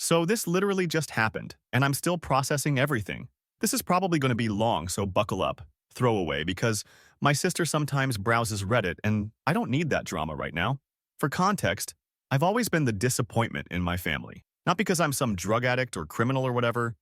So this literally just happened, and I'm still processing everything. This is probably going to be long, so buckle up. Throwaway, because my sister sometimes browses Reddit, and I don't need that drama right now. For context, I've always been the disappointment in my family. Not because I'm some drug addict or criminal or whatever,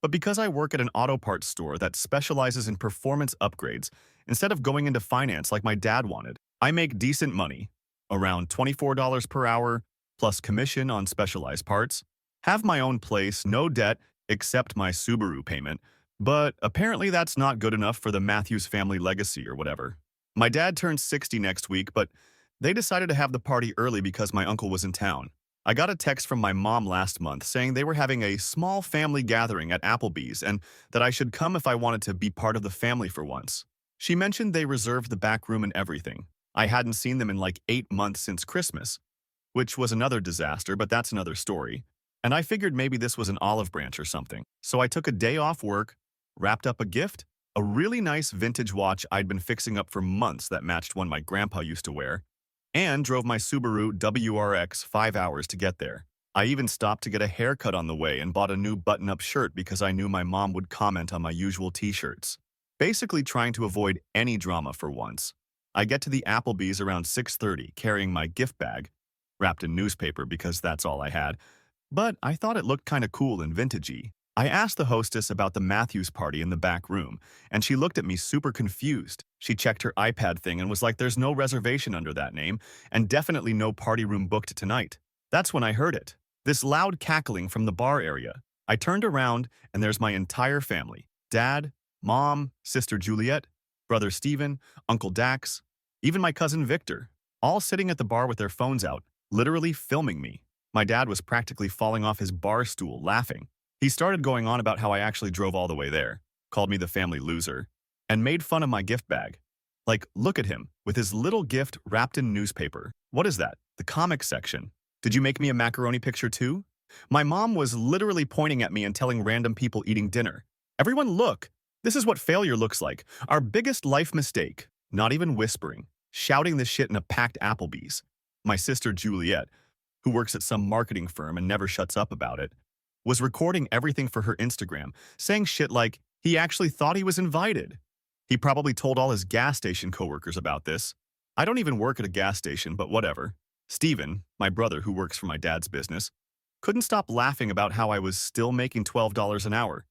but because I work at an auto parts store that specializes in performance upgrades instead of going into finance like my dad wanted. I make decent money, around $24 per hour, plus commission on specialized parts, have my own place, no debt except my Subaru payment, but apparently that's not good enough for the Matthews family legacy or whatever. My dad turns 60 next week, but they decided to have the party early because my uncle was in town. I got a text from my mom last month saying they were having a small family gathering at Applebee's and that I should come if I wanted to be part of the family for once. She mentioned they reserved the back room and everything. I hadn't seen them in like 8 months since Christmas, which was another disaster, but that's another story. And I figured maybe this was an olive branch or something. So I took a day off work, wrapped up a gift, a really nice vintage watch I'd been fixing up for months that matched one my grandpa used to wear, and drove my Subaru WRX 5 hours to get there. I even stopped to get a haircut on the way and bought a new button-up shirt because I knew my mom would comment on my usual t-shirts. Basically trying to avoid any drama for once. I get to the Applebee's around 6:30 carrying my gift bag, wrapped in newspaper because that's all I had, but I thought it looked kinda cool and vintagey. I asked the hostess about the Matthews party in the back room, and she looked at me super confused. She checked her iPad thing and was like, there's no reservation under that name, and definitely no party room booked tonight. That's when I heard it. This loud cackling from the bar area. I turned around, and there's my entire family. Dad, Mom, Sister Juliet, Brother Stephen, Uncle Dax, even my cousin Victor, all sitting at the bar with their phones out, literally filming me. My dad was practically falling off his bar stool, laughing. He started going on about how I actually drove all the way there, called me the family loser, and made fun of my gift bag. Like, look at him, with his little gift wrapped in newspaper. What is that? The comic section. Did you make me a macaroni picture too? My mom was literally pointing at me and telling random people eating dinner, everyone look, this is what failure looks like. Our biggest life mistake. Not even whispering, shouting this shit in a packed Applebee's. My sister Juliet, who works at some marketing firm and never shuts up about it, was recording everything for her Instagram, saying shit like, he actually thought he was invited. He probably told all his gas station coworkers about this. I don't even work at a gas station, but whatever. Steven, my brother who works for my dad's business, couldn't stop laughing about how I was still making $12 an hour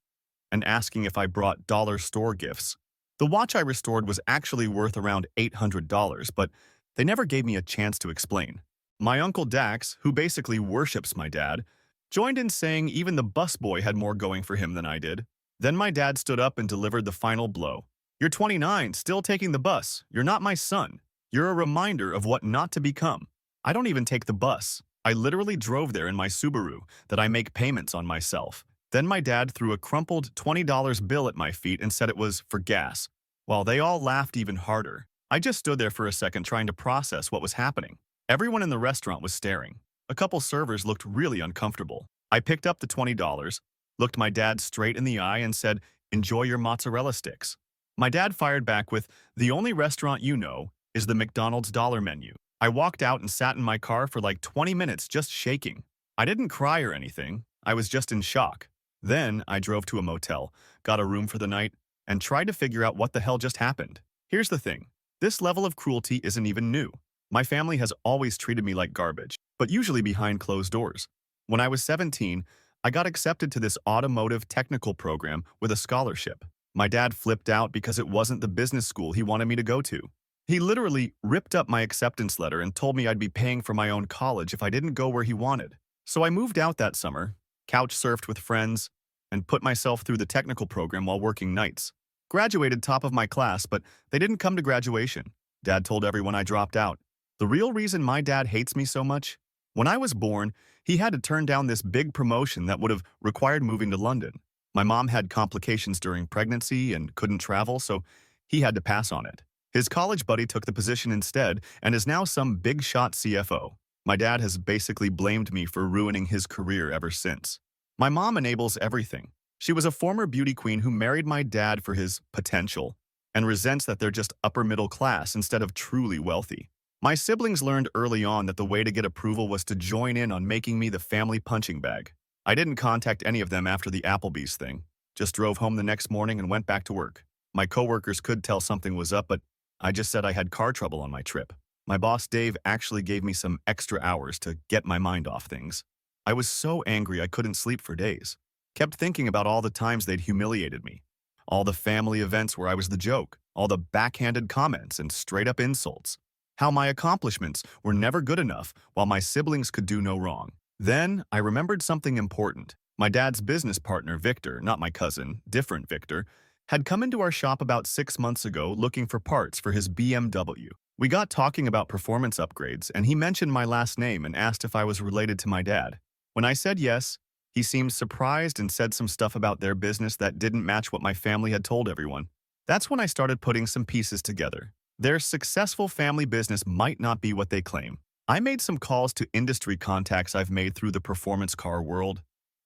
and asking if I brought dollar store gifts. The watch I restored was actually worth around $800, but they never gave me a chance to explain. My uncle Dax, who basically worships my dad, joined in saying even the busboy had more going for him than I did. Then my dad stood up and delivered the final blow. You're 29, still taking the bus. You're not my son. You're a reminder of what not to become. I don't even take the bus. I literally drove there in my Subaru that I make payments on myself. Then my dad threw a crumpled $20 bill at my feet and said it was for gas, while they all laughed even harder. I just stood there for a second trying to process what was happening. Everyone in the restaurant was staring. A couple servers looked really uncomfortable. I picked up the $20, looked my dad straight in the eye and said, enjoy your mozzarella sticks. My dad fired back with, the only restaurant you know is the McDonald's dollar menu. I walked out and sat in my car for like 20 minutes just shaking. I didn't cry or anything. I was just in shock. Then I drove to a motel, got a room for the night, and tried to figure out what the hell just happened. Here's the thing. This level of cruelty isn't even new. My family has always treated me like garbage, but usually behind closed doors. When I was 17, I got accepted to this automotive technical program with a scholarship. My dad flipped out because it wasn't the business school he wanted me to go to. He literally ripped up my acceptance letter and told me I'd be paying for my own college if I didn't go where he wanted. So I moved out that summer, couch surfed with friends, and put myself through the technical program while working nights. Graduated top of my class, but they didn't come to graduation. Dad told everyone I dropped out. The real reason my dad hates me so much? When I was born, he had to turn down this big promotion that would have required moving to London. My mom had complications during pregnancy and couldn't travel, so he had to pass on it. His college buddy took the position instead and is now some big-shot CFO. My dad has basically blamed me for ruining his career ever since. My mom enables everything. She was a former beauty queen who married my dad for his potential and resents that they're just upper middle class instead of truly wealthy. My siblings learned early on that the way to get approval was to join in on making me the family punching bag. I didn't contact any of them after the Applebee's thing. Just drove home the next morning and went back to work. My coworkers could tell something was up, but I just said I had car trouble on my trip. My boss Dave actually gave me some extra hours to get my mind off things. I was so angry I couldn't sleep for days. Kept thinking about all the times they'd humiliated me. All the family events where I was the joke, all the backhanded comments and straight-up insults. How my accomplishments were never good enough while my siblings could do no wrong. Then I remembered something important. My dad's business partner, Victor, not my cousin, different Victor, had come into our shop about 6 months ago looking for parts for his BMW. We got talking about performance upgrades, and he mentioned my last name and asked if I was related to my dad. When I said yes, he seemed surprised and said some stuff about their business that didn't match what my family had told everyone. That's when I started putting some pieces together. Their successful family business might not be what they claim. I made some calls to industry contacts I've made through the performance car world.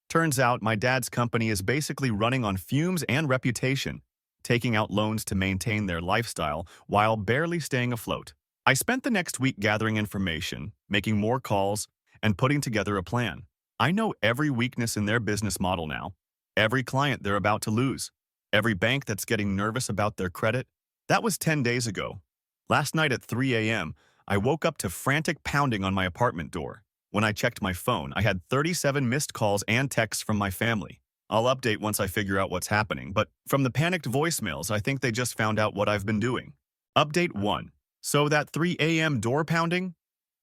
Turns out my dad's company is basically running on fumes and reputation, taking out loans to maintain their lifestyle while barely staying afloat. I spent the next week gathering information, making more calls, and putting together a plan. I know every weakness in their business model now, every client they're about to lose, every bank that's getting nervous about their credit. That was 10 days ago. Last night at 3 a.m., I woke up to frantic pounding on my apartment door. When I checked my phone, I had 37 missed calls and texts from my family. I'll update once I figure out what's happening, but from the panicked voicemails, I think they just found out what I've been doing. Update 1. So that 3 a.m. door pounding?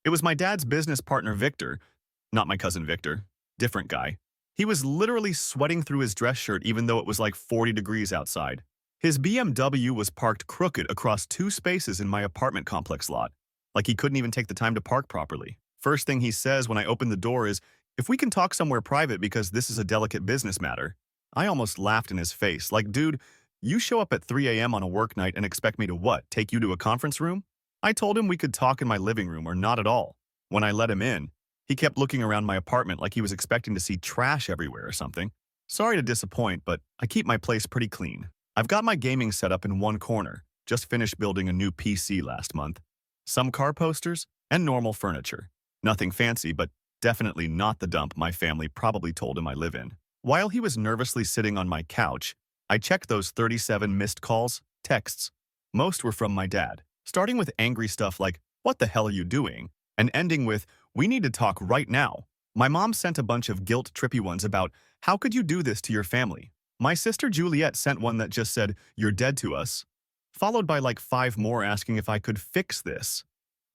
It was my dad's business partner, Victor, not my cousin Victor, different guy. He was literally sweating through his dress shirt even though it was like 40 degrees outside. His BMW was parked crooked across 2 spaces in my apartment complex lot, like he couldn't even take the time to park properly. First thing he says when I open the door is, "If we can talk somewhere private because this is a delicate business matter." I almost laughed in his face, like, dude, you show up at 3 a.m. on a work night and expect me to what, take you to a conference room? I told him we could talk in my living room or not at all. When I let him in, he kept looking around my apartment like he was expecting to see trash everywhere or something. Sorry to disappoint, but I keep my place pretty clean. I've got my gaming setup in one corner, just finished building a new PC last month. Some car posters and normal furniture. Nothing fancy, but definitely not the dump my family probably told him I live in. While he was nervously sitting on my couch, I checked those 37 missed calls, texts. Most were from my dad, starting with angry stuff like, "What the hell are you doing?" and ending with, "We need to talk right now." My mom sent a bunch of guilt-trippy ones about, "How could you do this to your family?" My sister Juliet sent one that just said, "You're dead to us," followed by like 5 more asking if I could fix this.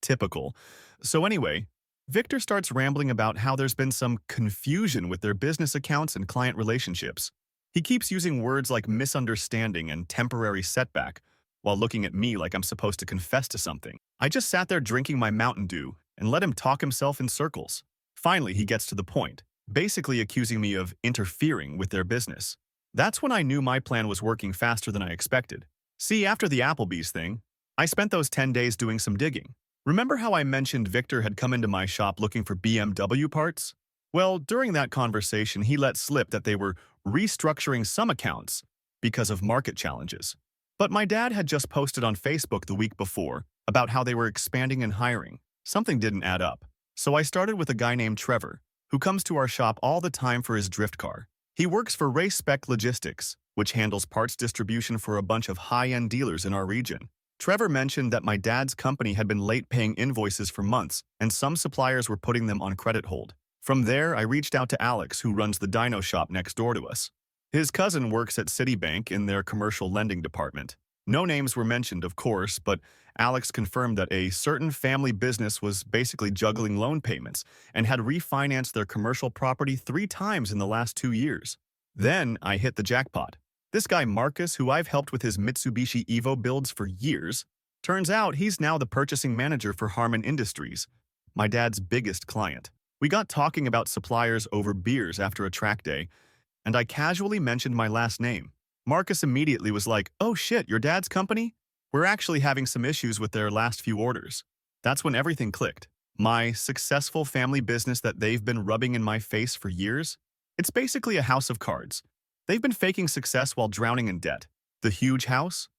Typical. So anyway, Victor starts rambling about how there's been some confusion with their business accounts and client relationships. He keeps using words like misunderstanding and temporary setback, while looking at me like I'm supposed to confess to something. I just sat there drinking my Mountain Dew and let him talk himself in circles. Finally, he gets to the point, basically accusing me of interfering with their business. That's when I knew my plan was working faster than I expected. See, after the Applebee's thing, I spent those 10 days doing some digging. Remember how I mentioned Victor had come into my shop looking for BMW parts? Well, during that conversation, he let slip that they were restructuring some accounts because of market challenges. But my dad had just posted on Facebook the week before about how they were expanding and hiring. Something didn't add up. So I started with a guy named Trevor, who comes to our shop all the time for his drift car. He works for Race Spec Logistics, which handles parts distribution for a bunch of high-end dealers in our region. Trevor mentioned that my dad's company had been late paying invoices for months, and some suppliers were putting them on credit hold. From there, I reached out to Alex, who runs the dyno shop next door to us. His cousin works at Citibank in their commercial lending department. No names were mentioned, of course, but Alex confirmed that a certain family business was basically juggling loan payments and had refinanced their commercial property 3 times in the last 2 years. Then I hit the jackpot. This guy Marcus, who I've helped with his Mitsubishi Evo builds for years, turns out he's now the purchasing manager for Harman Industries, my dad's biggest client. We got talking about suppliers over beers after a track day, and I casually mentioned my last name. Marcus immediately was like, "Oh shit, your dad's company? We're actually having some issues with their last few orders." That's when everything clicked. My successful family business that they've been rubbing in my face for years? It's basically a house of cards. They've been faking success while drowning in debt. The huge house?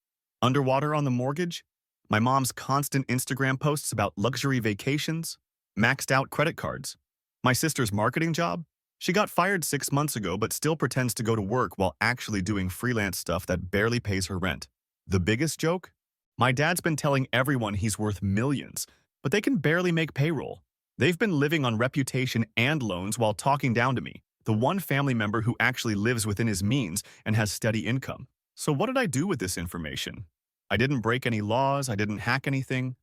Underwater on the mortgage? My mom's constant Instagram posts about luxury vacations? Maxed out credit cards? My sister's marketing job? She got fired 6 months ago but still pretends to go to work while actually doing freelance stuff that barely pays her rent. The biggest joke? My dad's been telling everyone he's worth millions, but they can barely make payroll. They've been living on reputation and loans while talking down to me, the one family member who actually lives within his means and has steady income. So what did I do with this information? I didn't break any laws, I didn't hack anything,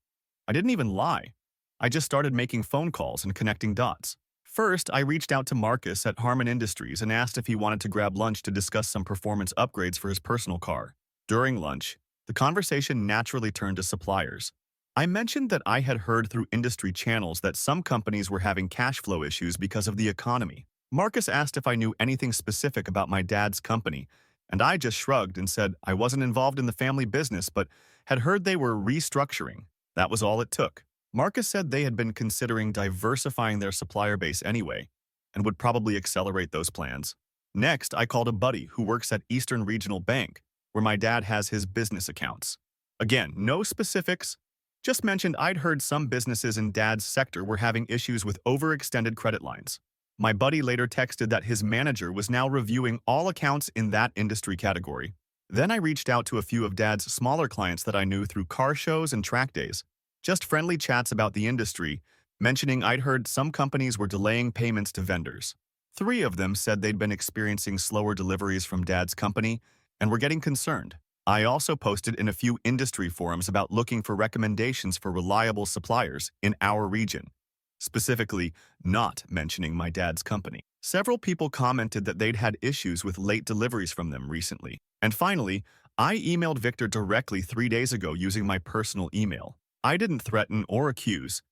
I didn't even lie. I just started making phone calls and connecting dots. First, I reached out to Marcus at Harman Industries and asked if he wanted to grab lunch to discuss some performance upgrades for his personal car. During lunch, the conversation naturally turned to suppliers. I mentioned that I had heard through industry channels that some companies were having cash flow issues because of the economy. Marcus asked if I knew anything specific about my dad's company, and I just shrugged and said I wasn't involved in the family business but had heard they were restructuring. That was all it took. Marcus said they had been considering diversifying their supplier base anyway, and would probably accelerate those plans. Next, I called a buddy who works at Eastern Regional Bank, where my dad has his business accounts. Again, no specifics, just mentioned I'd heard some businesses in Dad's sector were having issues with overextended credit lines. My buddy later texted that his manager was now reviewing all accounts in that industry category. Then I reached out to a few of Dad's smaller clients that I knew through car shows and track days. Just friendly chats about the industry, mentioning I'd heard some companies were delaying payments to vendors. 3 of them said they'd been experiencing slower deliveries from Dad's company and were getting concerned. I also posted in a few industry forums about looking for recommendations for reliable suppliers in our region, specifically not mentioning my dad's company. Several people commented that they'd had issues with late deliveries from them recently. And finally, I emailed Victor directly 3 days ago using my personal email. I didn't threaten or accuse,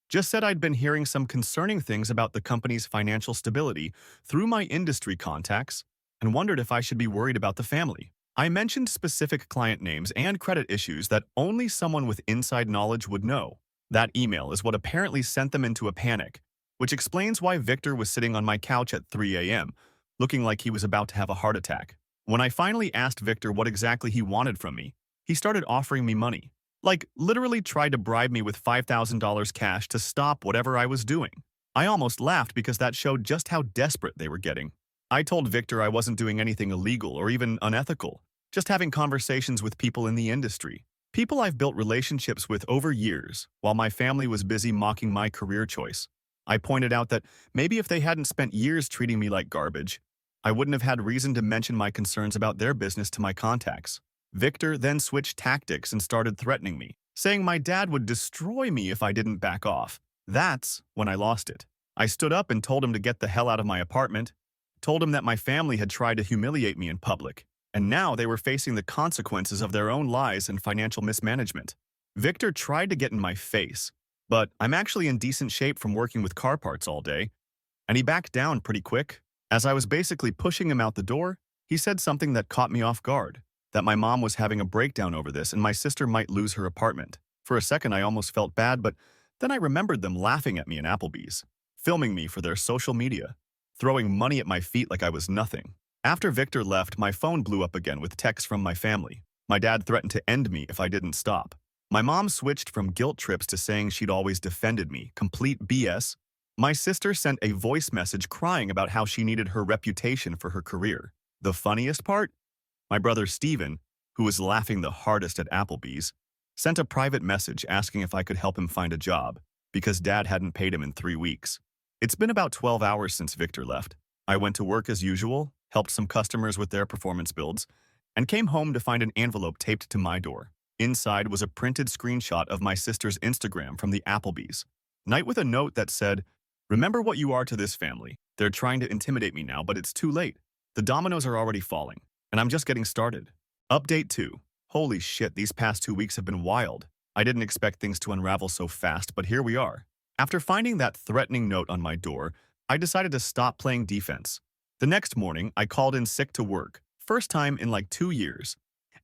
just said I'd been hearing some concerning things about the company's financial stability through my industry contacts and wondered if I should be worried about the family. I mentioned specific client names and credit issues that only someone with inside knowledge would know. That email is what apparently sent them into a panic, which explains why Victor was sitting on my couch at 3 a.m., looking like he was about to have a heart attack. When I finally asked Victor what exactly he wanted from me, he started offering me money. Like, literally tried to bribe me with $5,000 cash to stop whatever I was doing. I almost laughed because that showed just how desperate they were getting. I told Victor I wasn't doing anything illegal or even unethical, just having conversations with people in the industry. People I've built relationships with over years, while my family was busy mocking my career choice. I pointed out that maybe if they hadn't spent years treating me like garbage, I wouldn't have had reason to mention my concerns about their business to my contacts. Victor then switched tactics and started threatening me, saying my dad would destroy me if I didn't back off. That's when I lost it. I stood up and told him to get the hell out of my apartment, told him that my family had tried to humiliate me in public, and now they were facing the consequences of their own lies and financial mismanagement. Victor tried to get in my face, but I'm actually in decent shape from working with car parts all day, and he backed down pretty quick. As I was basically pushing him out the door, he said something that caught me off guard, that my mom was having a breakdown over this and my sister might lose her apartment. For a second, I almost felt bad, but then I remembered them laughing at me in Applebee's, filming me for their social media, throwing money at my feet like I was nothing. After Victor left, my phone blew up again with texts from my family. My dad threatened to end me if I didn't stop. My mom switched from guilt trips to saying she'd always defended me, complete BS. My sister sent a voice message crying about how she needed her reputation for her career. The funniest part? My brother Steven, who was laughing the hardest at Applebee's, sent a private message asking if I could help him find a job, because Dad hadn't paid him in 3 weeks. It's been about 12 hours since Victor left. I went to work as usual, helped some customers with their performance builds, and came home to find an envelope taped to my door. Inside was a printed screenshot of my sister's Instagram from the Applebee's. Night with a note that said, "Remember what you are to this family. They're trying to intimidate me now, but it's too late. The dominoes are already falling, and I'm just getting started." Update 2. Holy shit, these past 2 weeks have been wild. I didn't expect things to unravel so fast, but here we are. After finding that threatening note on my door, I decided to stop playing defense. The next morning, I called in sick to work, first time in like 2 years,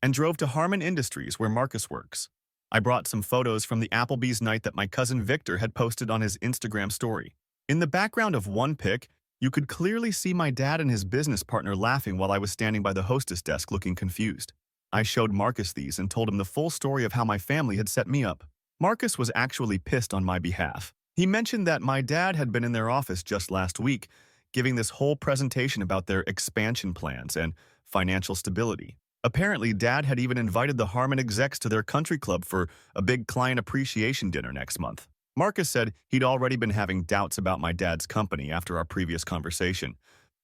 and drove to Harman Industries where Marcus works. I brought some photos from the Applebee's night that my cousin Victor had posted on his Instagram story. In the background of one pic, you could clearly see my dad and his business partner laughing while I was standing by the hostess desk looking confused. I showed Marcus these and told him the full story of how my family had set me up. Marcus was actually pissed on my behalf. He mentioned that my dad had been in their office just last week, giving this whole presentation about their expansion plans and financial stability. Apparently, Dad had even invited the Harmon execs to their country club for a big client appreciation dinner next month. Marcus said he'd already been having doubts about my dad's company after our previous conversation,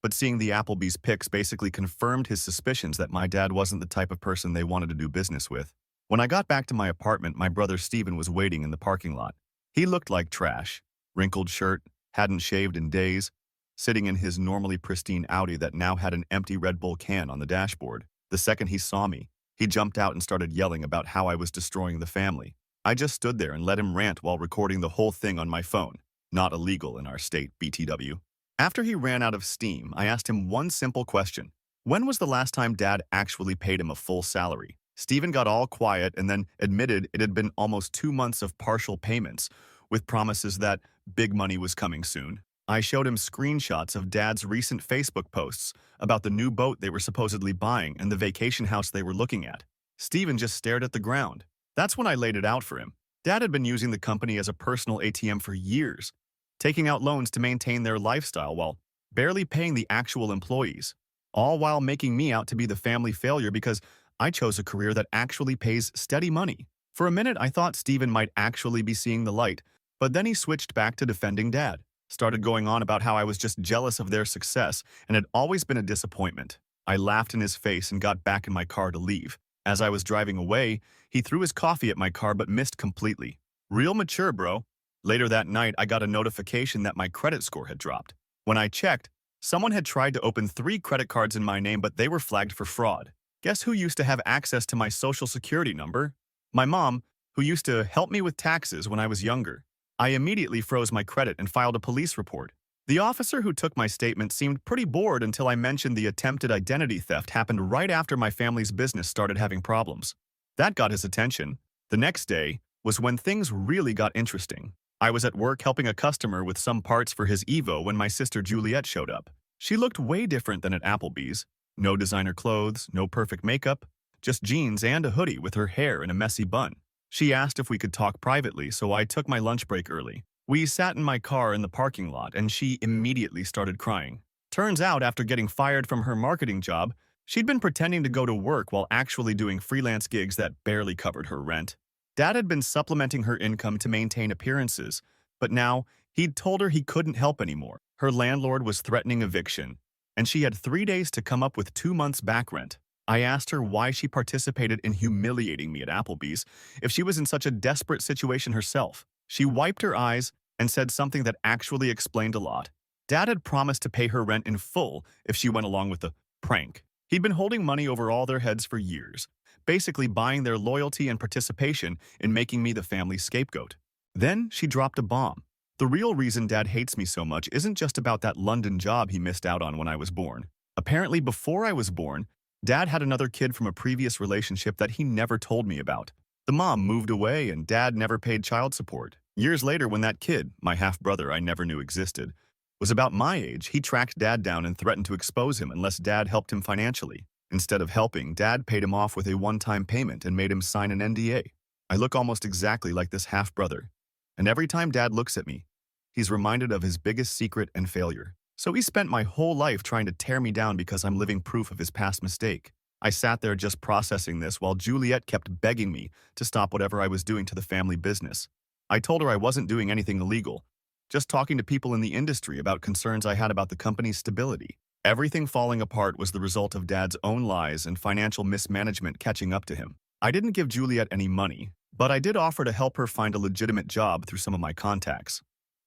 but seeing the Applebee's pics basically confirmed his suspicions that my dad wasn't the type of person they wanted to do business with. When I got back to my apartment, my brother Steven was waiting in the parking lot. He looked like trash. Wrinkled shirt, hadn't shaved in days, sitting in his normally pristine Audi that now had an empty Red Bull can on the dashboard. The second he saw me, he jumped out and started yelling about how I was destroying the family. I just stood there and let him rant while recording the whole thing on my phone. Not illegal in our state, BTW. After he ran out of steam, I asked him one simple question. When was the last time Dad actually paid him a full salary? Steven got all quiet and then admitted it had been almost 2 months of partial payments, with promises that big money was coming soon. I showed him screenshots of Dad's recent Facebook posts about the new boat they were supposedly buying and the vacation house they were looking at. Steven just stared at the ground. That's when I laid it out for him. Dad had been using the company as a personal ATM for years, taking out loans to maintain their lifestyle while barely paying the actual employees, all while making me out to be the family failure because I chose a career that actually pays steady money. For a minute, I thought Steven might actually be seeing the light, but then he switched back to defending Dad. Started going on about how I was just jealous of their success and had always been a disappointment. I laughed in his face and got back in my car to leave. As I was driving away, he threw his coffee at my car but missed completely. Real mature, bro. Later that night, I got a notification that my credit score had dropped. When I checked, someone had tried to open 3 credit cards in my name, but they were flagged for fraud. Guess who used to have access to my social security number? My mom, who used to help me with taxes when I was younger. I immediately froze my credit and filed a police report. The officer who took my statement seemed pretty bored until I mentioned the attempted identity theft happened right after my family's business started having problems. That got his attention. The next day was when things really got interesting. I was at work helping a customer with some parts for his Evo when my sister Juliet showed up. She looked way different than at Applebee's. No designer clothes, no perfect makeup, just jeans and a hoodie with her hair in a messy bun. She asked if we could talk privately, so I took my lunch break early. We sat in my car in the parking lot, and she immediately started crying. Turns out, after getting fired from her marketing job, she'd been pretending to go to work while actually doing freelance gigs that barely covered her rent. Dad had been supplementing her income to maintain appearances, but now he'd told her he couldn't help anymore. Her landlord was threatening eviction, and she had 3 days to come up with 2 months' back rent. I asked her why she participated in humiliating me at Applebee's if she was in such a desperate situation herself. She wiped her eyes and said something that actually explained a lot. Dad had promised to pay her rent in full if she went along with the prank. He'd been holding money over all their heads for years, basically buying their loyalty and participation in making me the family scapegoat. Then she dropped a bomb. The real reason Dad hates me so much isn't just about that London job he missed out on when I was born. Apparently, before I was born, Dad had another kid from a previous relationship that he never told me about. The mom moved away and Dad never paid child support. Years later, when that kid, my half-brother I never knew existed, was about my age, he tracked Dad down and threatened to expose him unless Dad helped him financially. Instead of helping, Dad paid him off with a one-time payment and made him sign an NDA. I look almost exactly like this half-brother, and every time Dad looks at me, he's reminded of his biggest secret and failure. So he spent my whole life trying to tear me down because I'm living proof of his past mistake. I sat there just processing this while Juliet kept begging me to stop whatever I was doing to the family business. I told her I wasn't doing anything illegal, just talking to people in the industry about concerns I had about the company's stability. Everything falling apart was the result of Dad's own lies and financial mismanagement catching up to him. I didn't give Juliet any money, but I did offer to help her find a legitimate job through some of my contacts.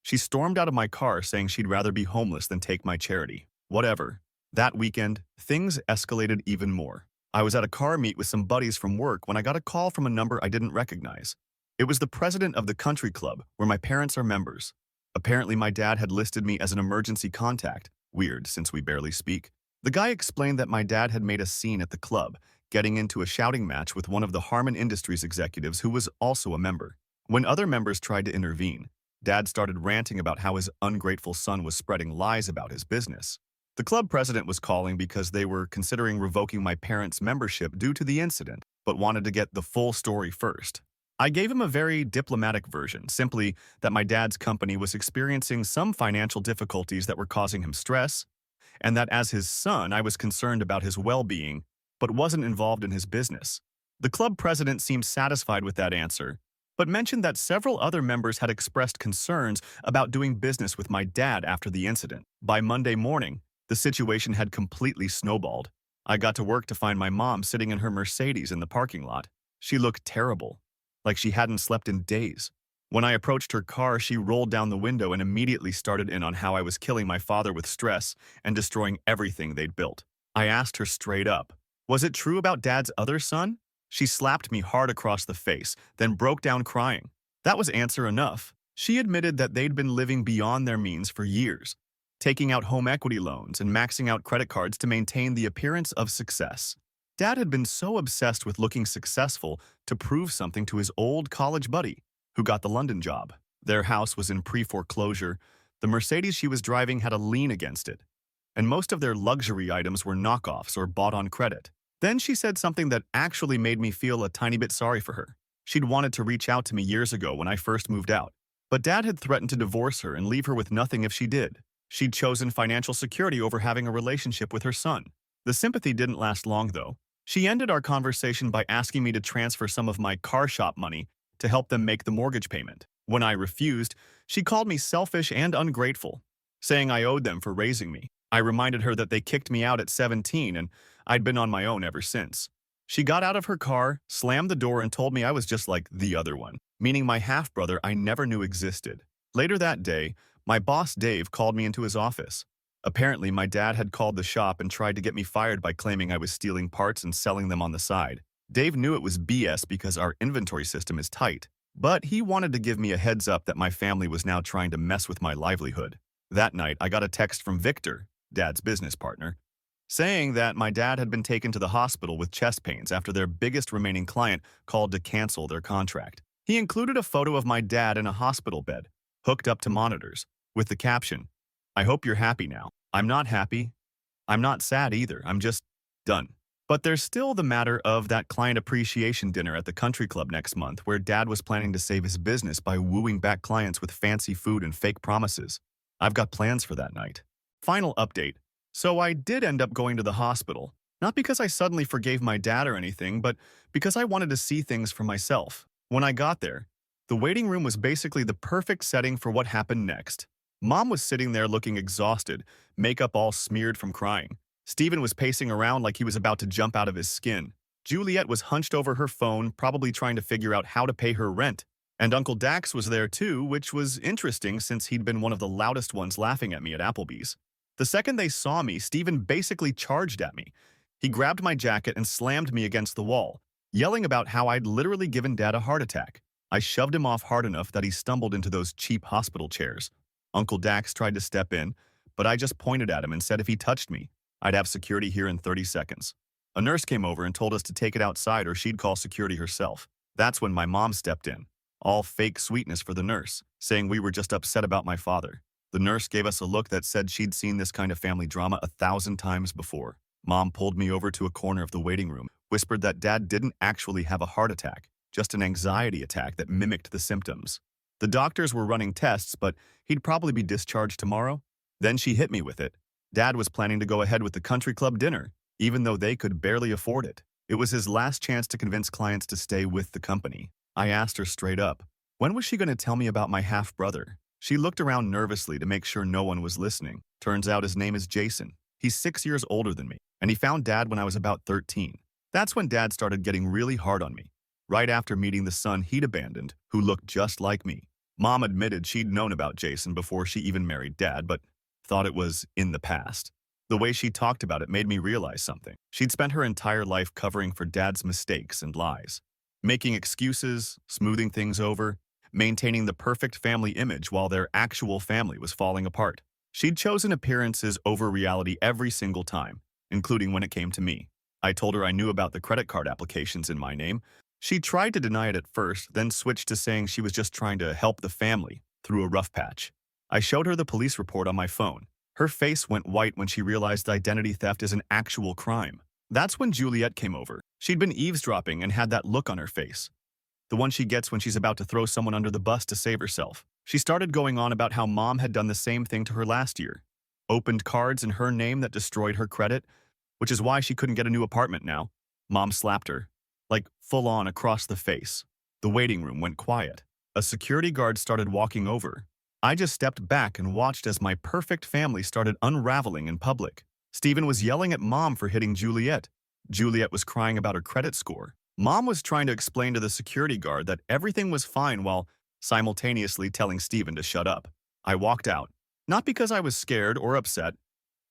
She stormed out of my car saying she'd rather be homeless than take my charity. Whatever. That weekend, things escalated even more. I was at a car meet with some buddies from work when I got a call from a number I didn't recognize. It was the president of the country club, where my parents are members. Apparently, my dad had listed me as an emergency contact. Weird, since we barely speak. The guy explained that my dad had made a scene at the club, getting into a shouting match with one of the Harmon Industries executives who was also a member. When other members tried to intervene, Dad started ranting about how his ungrateful son was spreading lies about his business. The club president was calling because they were considering revoking my parents' membership due to the incident, but wanted to get the full story first. I gave him a very diplomatic version, simply that my dad's company was experiencing some financial difficulties that were causing him stress, and that as his son, I was concerned about his well-being, but wasn't involved in his business. The club president seemed satisfied with that answer, but mentioned that several other members had expressed concerns about doing business with my dad after the incident. By Monday morning, the situation had completely snowballed. I got to work to find my mom sitting in her Mercedes in the parking lot. She looked terrible, like she hadn't slept in days. When I approached her car, she rolled down the window and immediately started in on how I was killing my father with stress and destroying everything they'd built. I asked her straight up, was it true about Dad's other son? She slapped me hard across the face, then broke down crying. That was answer enough. She admitted that they'd been living beyond their means for years, taking out home equity loans and maxing out credit cards to maintain the appearance of success. Dad had been so obsessed with looking successful to prove something to his old college buddy, who got the London job. Their house was in pre-foreclosure, the Mercedes she was driving had a lien against it, and most of their luxury items were knockoffs or bought on credit. Then she said something that actually made me feel a tiny bit sorry for her. She'd wanted to reach out to me years ago when I first moved out, but Dad had threatened to divorce her and leave her with nothing if she did. She'd chosen financial security over having a relationship with her son. The sympathy didn't last long, though. She ended our conversation by asking me to transfer some of my car shop money to help them make the mortgage payment. When I refused, she called me selfish and ungrateful, saying I owed them for raising me. I reminded her that they kicked me out at 17 and I'd been on my own ever since. She got out of her car, slammed the door, and told me I was just like the other one, meaning my half-brother I never knew existed. Later that day, my boss Dave called me into his office. Apparently, my dad had called the shop and tried to get me fired by claiming I was stealing parts and selling them on the side. Dave knew it was BS because our inventory system is tight, but he wanted to give me a heads up that my family was now trying to mess with my livelihood. That night, I got a text from Victor, Dad's business partner, saying that my dad had been taken to the hospital with chest pains after their biggest remaining client called to cancel their contract. He included a photo of my dad in a hospital bed, hooked up to monitors, with the caption, "I hope you're happy now." I'm not happy. I'm not sad either. I'm just done. But there's still the matter of that client appreciation dinner at the country club next month where Dad was planning to save his business by wooing back clients with fancy food and fake promises. I've got plans for that night. Final update. So I did end up going to the hospital, not because I suddenly forgave my dad or anything, but because I wanted to see things for myself. When I got there, the waiting room was basically the perfect setting for what happened next. Mom was sitting there looking exhausted, makeup all smeared from crying. Stephen was pacing around like he was about to jump out of his skin. Juliet was hunched over her phone, probably trying to figure out how to pay her rent. And Uncle Dax was there too, which was interesting since he'd been one of the loudest ones laughing at me at Applebee's. The second they saw me, Stephen basically charged at me. He grabbed my jacket and slammed me against the wall, yelling about how I'd literally given Dad a heart attack. I shoved him off hard enough that he stumbled into those cheap hospital chairs. Uncle Dax tried to step in, but I just pointed at him and said if he touched me, I'd have security here in 30 seconds. A nurse came over and told us to take it outside or she'd call security herself. That's when my mom stepped in, all fake sweetness for the nurse, saying we were just upset about my father. The nurse gave us a look that said she'd seen this kind of family drama 1,000 times before. Mom pulled me over to a corner of the waiting room, whispered that Dad didn't actually have a heart attack, just an anxiety attack that mimicked the symptoms. The doctors were running tests, but he'd probably be discharged tomorrow. Then she hit me with it. Dad was planning to go ahead with the country club dinner, even though they could barely afford it. It was his last chance to convince clients to stay with the company. I asked her straight up, when was she going to tell me about my half-brother? She looked around nervously to make sure no one was listening. Turns out his name is Jason. He's 6 years older than me, and he found Dad when I was about 13. That's when Dad started getting really hard on me, right after meeting the son he'd abandoned, who looked just like me. Mom admitted she'd known about Jason before she even married Dad, but thought it was in the past. The way she talked about it made me realize something. She'd spent her entire life covering for Dad's mistakes and lies, making excuses, smoothing things over, maintaining the perfect family image while their actual family was falling apart. She'd chosen appearances over reality every single time, including when it came to me. I told her I knew about the credit card applications in my name. She tried to deny it at first, then switched to saying she was just trying to help the family through a rough patch. I showed her the police report on my phone. Her face went white when she realized identity theft is an actual crime. That's when Juliet came over. She'd been eavesdropping and had that look on her face. the one she gets when she's about to throw someone under the bus to save herself. She started going on about how Mom had done the same thing to her last year. Opened cards in her name that destroyed her credit, which is why she couldn't get a new apartment now. Mom slapped her, like full on across the face. The waiting room went quiet. A security guard started walking over. I just stepped back and watched as my perfect family started unraveling in public. Stephen was yelling at Mom for hitting Juliet. Juliet was crying about her credit score. Mom was trying to explain to the security guard that everything was fine while simultaneously telling Stephen to shut up. I walked out, not because I was scared or upset,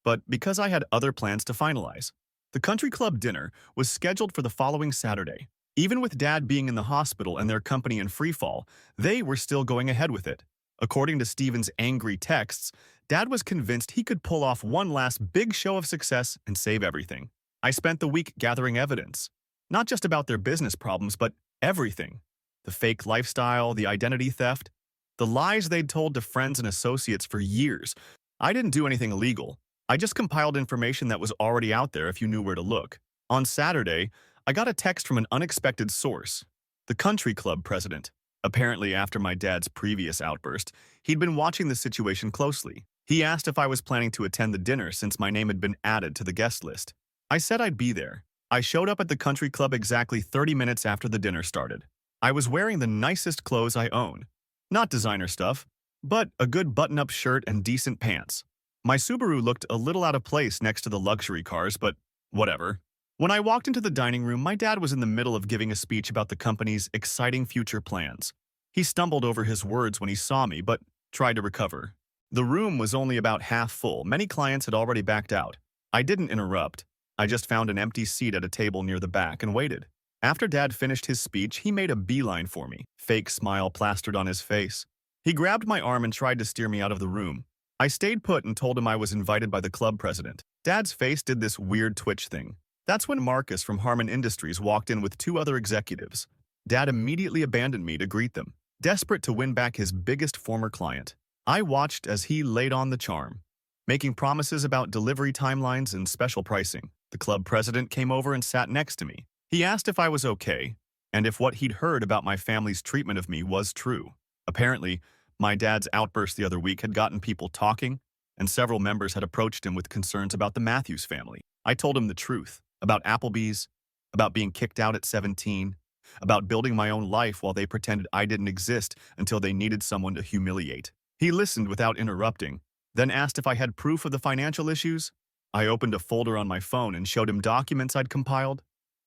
but because I had other plans to finalize. The country club dinner was scheduled for the following Saturday. Even with Dad being in the hospital and their company in freefall, they were still going ahead with it. According to Stephen's angry texts, Dad was convinced he could pull off one last big show of success and save everything. I spent the week gathering evidence, not just about their business problems, but everything. The fake lifestyle, the identity theft, the lies they'd told to friends and associates for years. I didn't do anything illegal. I just compiled information that was already out there if you knew where to look. On Saturday, I got a text from an unexpected source, the country club president. Apparently, after my dad's previous outburst, he'd been watching the situation closely. He asked if I was planning to attend the dinner since my name had been added to the guest list. I said I'd be there. I showed up at the country club exactly 30 minutes after the dinner started. I was wearing the nicest clothes I own. Not designer stuff, but a good button-up shirt and decent pants. My Subaru looked a little out of place next to the luxury cars, but whatever. When I walked into the dining room, my dad was in the middle of giving a speech about the company's exciting future plans. He stumbled over his words when he saw me, but tried to recover. The room was only about half full. Many clients had already backed out. I didn't interrupt. I just found an empty seat at a table near the back and waited. After Dad finished his speech, he made a beeline for me, fake smile plastered on his face. He grabbed my arm and tried to steer me out of the room. I stayed put and told him I was invited by the club president. Dad's face did this weird twitch thing. That's when Marcus from Harmon Industries walked in with two other executives. Dad immediately abandoned me to greet them, desperate to win back his biggest former client. I watched as he laid on the charm, making promises about delivery timelines and special pricing. The club president came over and sat next to me. He asked if I was okay, and if what he'd heard about my family's treatment of me was true. Apparently, my dad's outburst the other week had gotten people talking, and several members had approached him with concerns about the Matthews family. I told him the truth, about Applebee's, about being kicked out at 17, about building my own life while they pretended I didn't exist until they needed someone to humiliate. He listened without interrupting, then asked if I had proof of the financial issues. I opened a folder on my phone and showed him documents I'd compiled,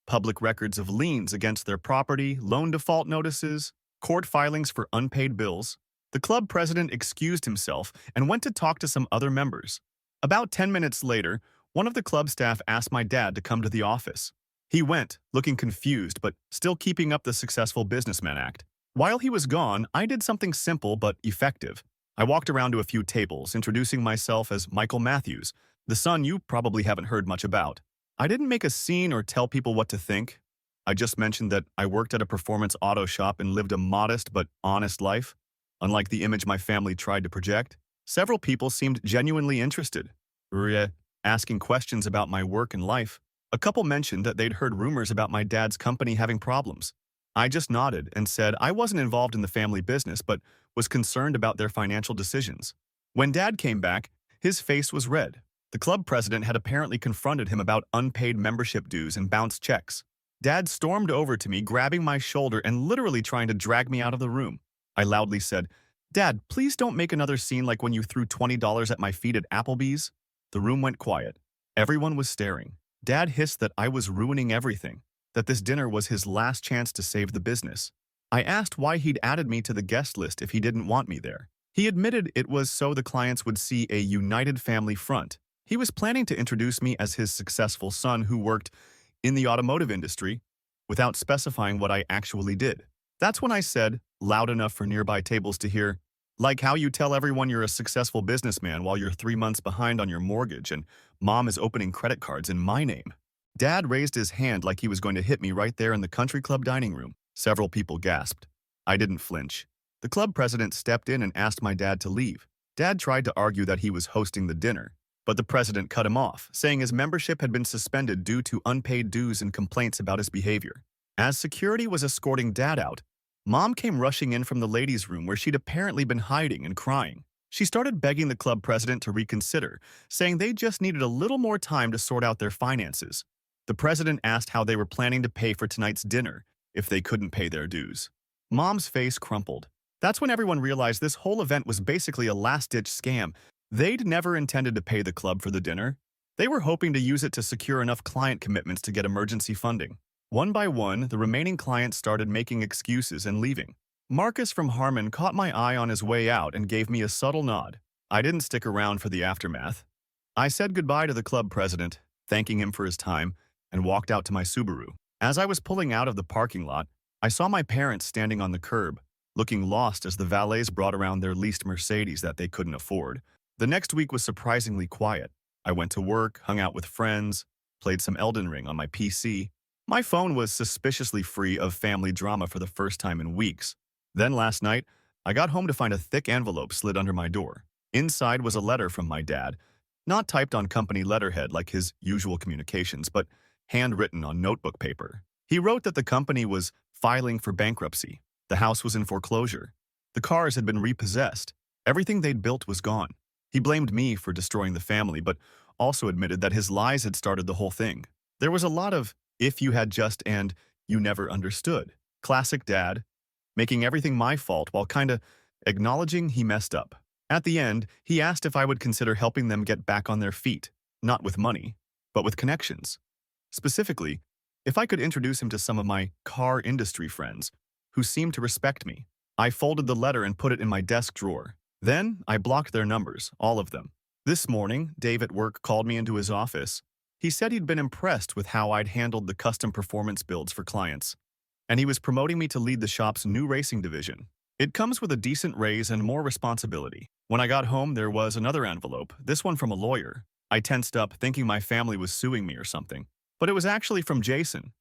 public records of liens against their property, loan default notices, court filings for unpaid bills. The club president excused himself and went to talk to some other members. About 10 minutes later, one of the club staff asked my dad to come to the office. He went, looking confused but still keeping up the successful businessman act. While he was gone, I did something simple but effective. I walked around to a few tables, introducing myself as Michael Matthews, the son you probably haven't heard much about. I didn't make a scene or tell people what to think. I just mentioned that I worked at a performance auto shop and lived a modest but honest life. Unlike the image my family tried to project, several people seemed genuinely interested, asking questions about my work and life. A couple mentioned that they'd heard rumors about my dad's company having problems. I just nodded and said I wasn't involved in the family business but was concerned about their financial decisions. When Dad came back, his face was red. The club president had apparently confronted him about unpaid membership dues and bounced checks. Dad stormed over to me, grabbing my shoulder and literally trying to drag me out of the room. I loudly said, "Dad, please don't make another scene like when you threw $20 at my feet at Applebee's." The room went quiet. Everyone was staring. Dad hissed that I was ruining everything, that this dinner was his last chance to save the business. I asked why he'd added me to the guest list if he didn't want me there. He admitted it was so the clients would see a united family front. He was planning to introduce me as his successful son who worked in the automotive industry, without specifying what I actually did. That's when I said, loud enough for nearby tables to hear, like how you tell everyone you're a successful businessman while you're 3 months behind on your mortgage and Mom is opening credit cards in my name. Dad raised his hand like he was going to hit me right there in the country club dining room. Several people gasped. I didn't flinch. The club president stepped in and asked my dad to leave. Dad tried to argue that he was hosting the dinner, but the president cut him off, saying his membership had been suspended due to unpaid dues and complaints about his behavior. As security was escorting Dad out, Mom came rushing in from the ladies' room where she'd apparently been hiding and crying. She started begging the club president to reconsider, saying they just needed a little more time to sort out their finances. The president asked how they were planning to pay for tonight's dinner if they couldn't pay their dues. Mom's face crumpled. That's when everyone realized this whole event was basically a last-ditch scam. They'd never intended to pay the club for the dinner. They were hoping to use it to secure enough client commitments to get emergency funding. One by one, the remaining clients started making excuses and leaving. Marcus from Harmon caught my eye on his way out and gave me a subtle nod. I didn't stick around for the aftermath. I said goodbye to the club president, thanking him for his time, and walked out to my Subaru. As I was pulling out of the parking lot, I saw my parents standing on the curb, looking lost as the valets brought around their leased Mercedes that they couldn't afford. The next week was surprisingly quiet. I went to work, hung out with friends, played some Elden Ring on my PC. My phone was suspiciously free of family drama for the first time in weeks. Then last night, I got home to find a thick envelope slid under my door. Inside was a letter from my dad, not typed on company letterhead like his usual communications, but handwritten on notebook paper. He wrote that the company was filing for bankruptcy. The house was in foreclosure. The cars had been repossessed. Everything they'd built was gone. He blamed me for destroying the family, but also admitted that his lies had started the whole thing. There was a lot of "if you had just" and "you never understood." Classic dad, making everything my fault while kinda acknowledging he messed up. At the end, he asked if I would consider helping them get back on their feet, not with money, but with connections. Specifically, if I could introduce him to some of my car industry friends who seemed to respect me. I folded the letter and put it in my desk drawer. Then, I blocked their numbers, all of them. This morning, Dave at work called me into his office. He said he'd been impressed with how I'd handled the custom performance builds for clients, and he was promoting me to lead the shop's new racing division. It comes with a decent raise and more responsibility. When I got home, there was another envelope, this one from a lawyer. I tensed up, thinking my family was suing me or something. But it was actually from Jason,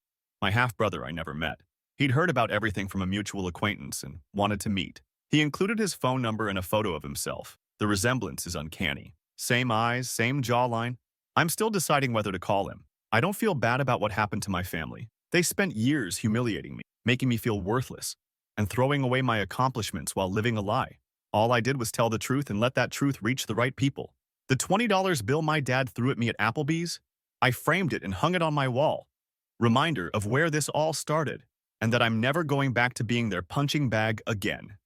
my half-brother I never met. He'd heard about everything from a mutual acquaintance and wanted to meet. He included his phone number and a photo of himself. The resemblance is uncanny. Same eyes, same jawline. I'm still deciding whether to call him. I don't feel bad about what happened to my family. They spent years humiliating me, making me feel worthless, and throwing away my accomplishments while living a lie. All I did was tell the truth and let that truth reach the right people. The $20 bill my dad threw at me at Applebee's, I framed it and hung it on my wall. Reminder of where this all started, and that I'm never going back to being their punching bag again.